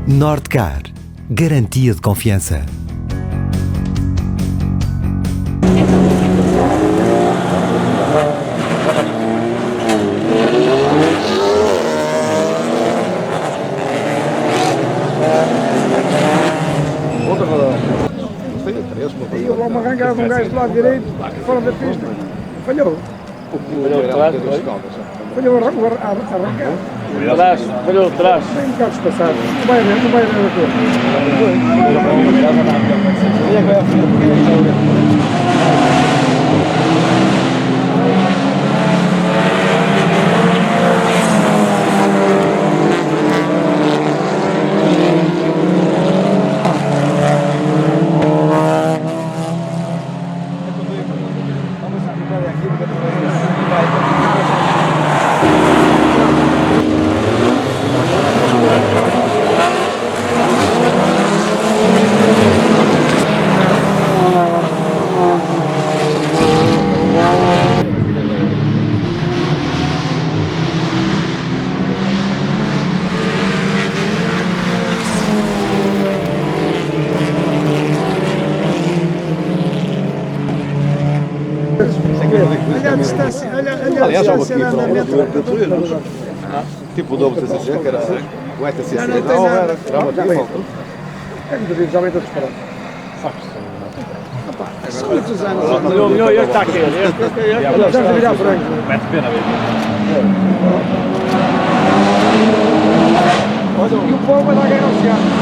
Nordcar, garantia de confiança. E eu logo arrancava um gajo do lado direito, fora da pista, falhou. Falhou a arrancar. Falhou atrás. Bem um bocado espaçado. Não vai haver a coisa. Olha a distância, olha a distância de andamento. Tipo o dobro CCC, que era o ETCC. Já não tem nada. É que devido, já vem todos parados. São muitos anos. O melhor este está aqui. Estamos a virar franco. Mete pena mesmo. E o povo vai dar guerra ao oceano.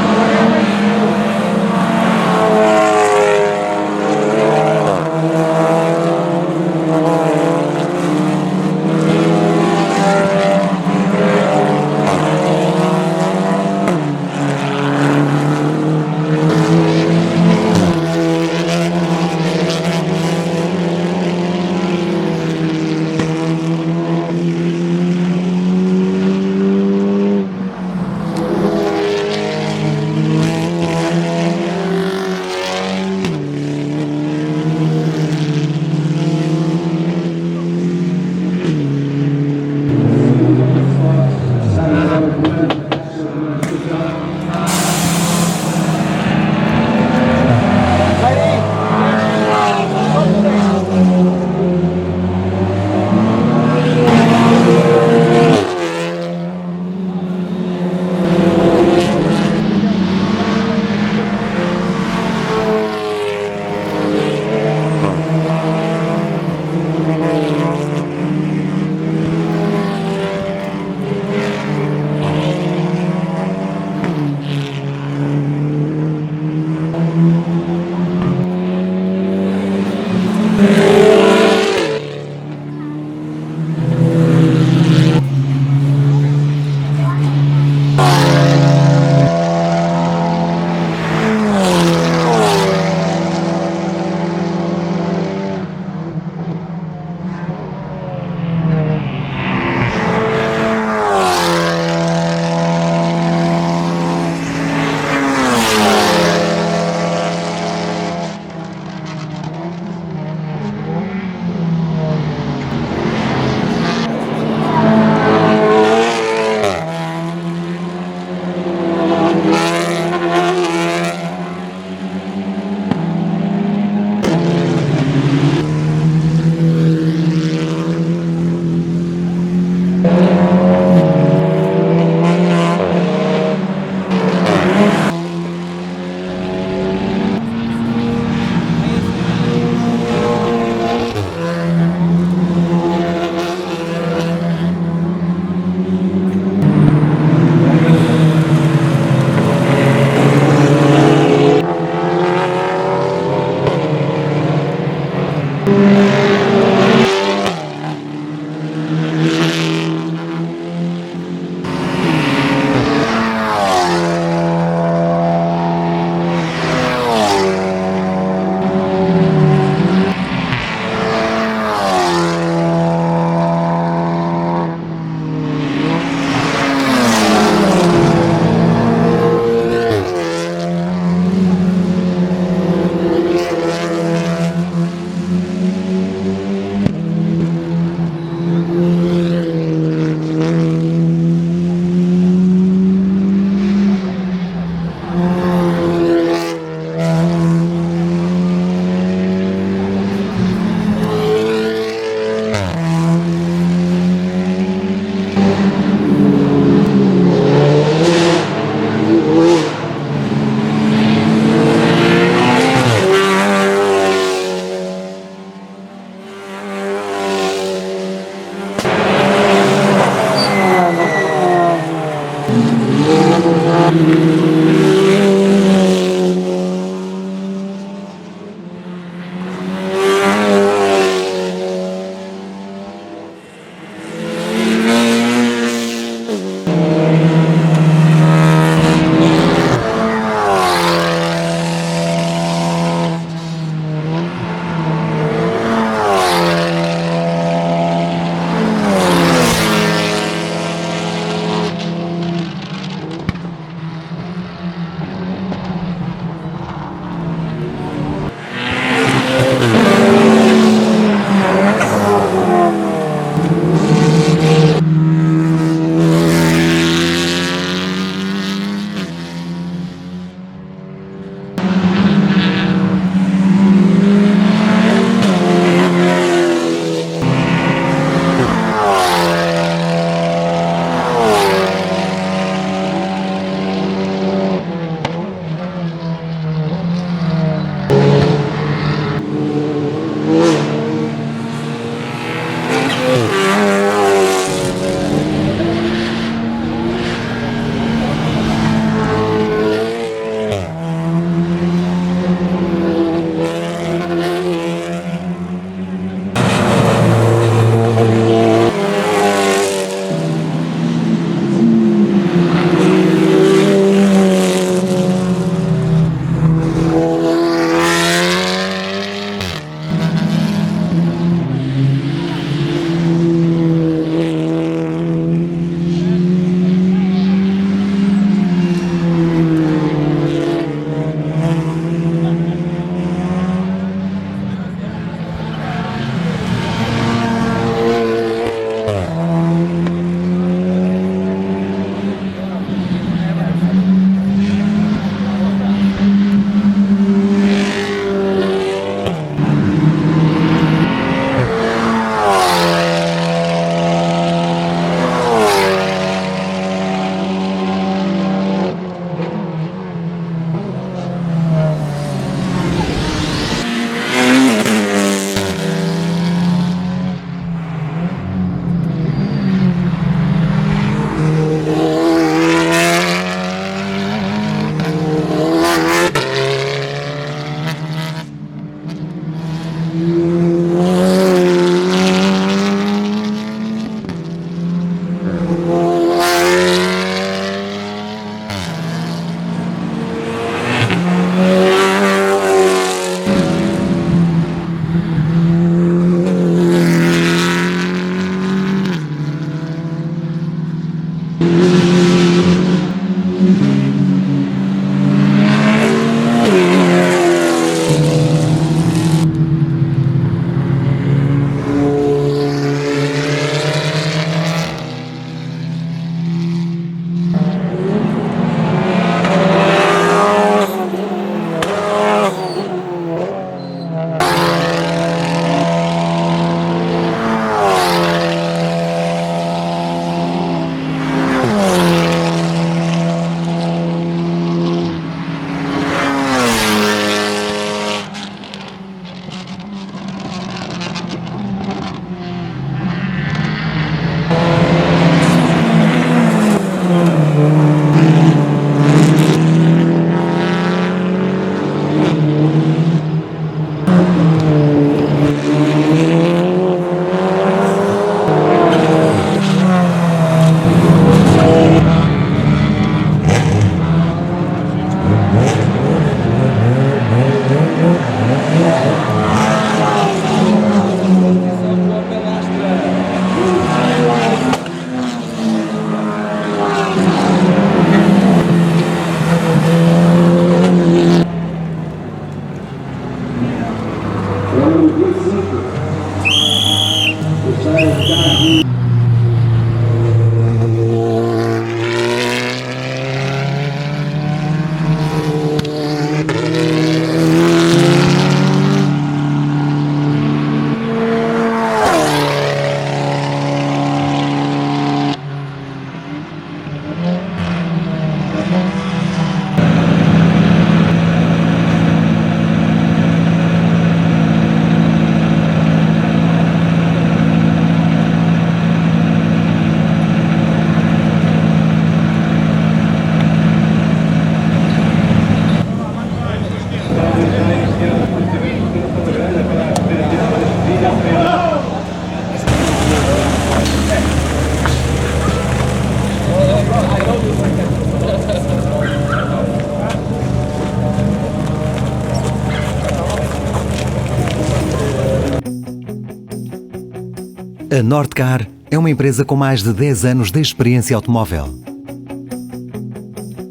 A Nordcar é uma empresa com mais de 10 anos de experiência automóvel.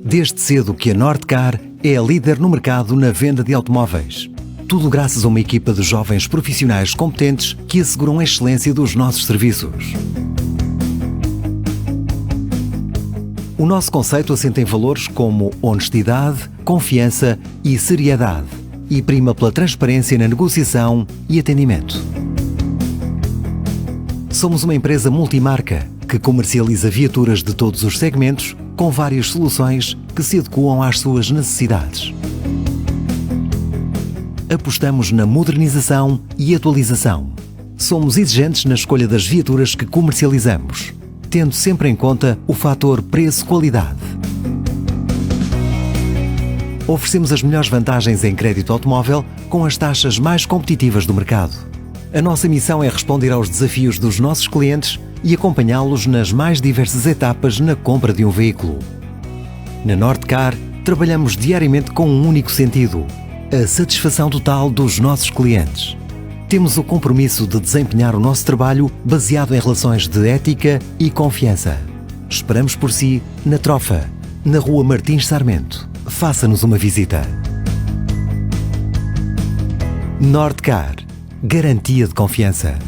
Desde cedo que a Nordcar é a líder no mercado na venda de automóveis. Tudo graças a uma equipa de jovens profissionais competentes que asseguram a excelência dos nossos serviços. O nosso conceito assenta em valores como honestidade, confiança e seriedade e prima pela transparência na negociação e atendimento. Somos uma empresa multimarca que comercializa viaturas de todos os segmentos com várias soluções que se adequam às suas necessidades. Apostamos na modernização e atualização. Somos exigentes na escolha das viaturas que comercializamos, tendo sempre em conta o fator preço-qualidade. Oferecemos as melhores vantagens em crédito automóvel com as taxas mais competitivas do mercado. A nossa missão é responder aos desafios dos nossos clientes e acompanhá-los nas mais diversas etapas na compra de um veículo. Na Nordcar, trabalhamos diariamente com um único sentido: a satisfação total dos nossos clientes. Temos o compromisso de desempenhar o nosso trabalho baseado em relações de ética e confiança. Esperamos por si na Trofa, na Rua Martins Sarmento. Faça-nos uma visita. Nordcar, garantia de confiança.